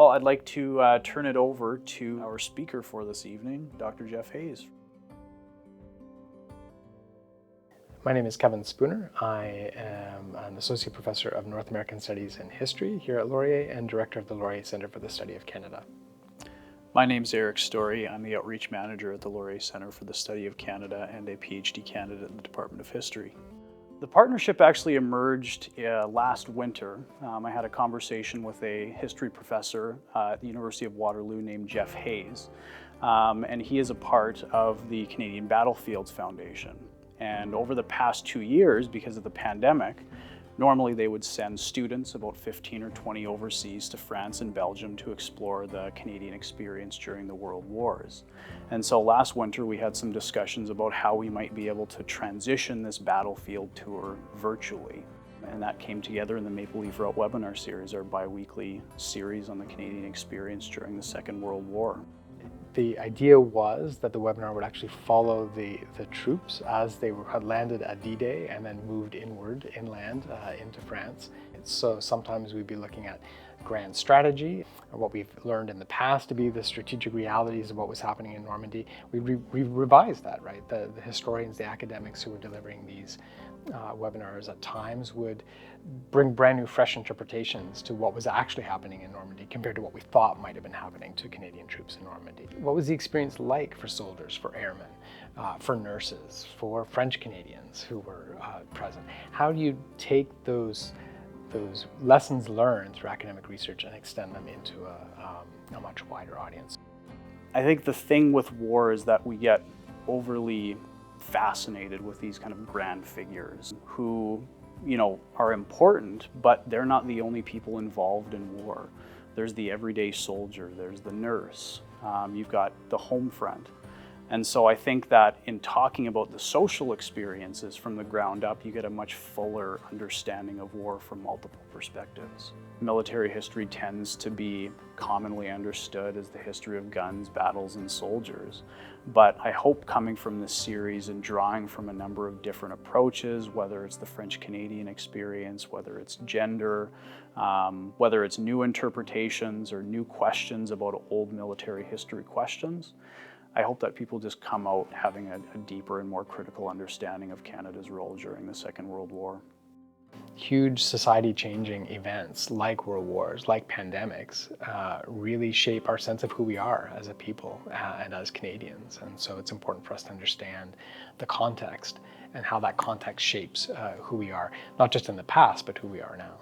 Well, I'd like to turn it over to our speaker for this evening, Dr. Jeff Hayes. My name is Kevin Spooner. I am an Associate Professor of North American Studies and History here at Laurier and Director of the Laurier Centre for the Study of Canada. My name's Eric Story. I'm the Outreach Manager at the Laurier Centre for the Study of Canada and a PhD candidate in the Department of History. The partnership actually emerged last winter. I had a conversation with a history professor at the University of Waterloo named Jeff Hayes, and he is a part of the Canadian Battlefields Foundation. And over the past 2 years, because of the pandemic, normally they would send students, about 15 or 20 overseas, to France and Belgium to explore the Canadian experience during the World Wars. And so last winter we had some discussions about how we might be able to transition this battlefield tour virtually. And that came together in the Maple Leaf Route webinar series, our bi-weekly series on the Canadian experience during the Second World War. The idea was that the webinar would actually follow the troops as they had landed at D-Day and then moved inland into France. So sometimes we'd be looking at grand strategy, or what we've learned in the past to be the strategic realities of what was happening in Normandy. We revised that, right? The historians, the academics who were delivering these webinars at times would bring brand new, fresh interpretations to what was actually happening in Normandy compared to what we thought might have been happening to Canadian troops in Normandy. What was the experience like for soldiers, for airmen, for nurses, for French Canadians who were present? How do you take those lessons learned through academic research and extend them into a much wider audience? I think the thing with war is that we get overly fascinated with these kind of grand figures who, are important, but they're not the only people involved in war. There's the everyday soldier, there's the nurse, you've got the home front. And so I think that in talking about the social experiences from the ground up, you get a much fuller understanding of war from multiple perspectives. Military history tends to be commonly understood as the history of guns, battles, and soldiers. But I hope coming from this series and drawing from a number of different approaches, whether it's the French-Canadian experience, whether it's gender, whether it's new interpretations or new questions about old military history questions, I hope that people just come out having a deeper and more critical understanding of Canada's role during the Second World War. Huge society-changing events like world wars, like pandemics, really shape our sense of who we are as a people and as Canadians. And so it's important for us to understand the context and how that context shapes who we are, not just in the past, but who we are now.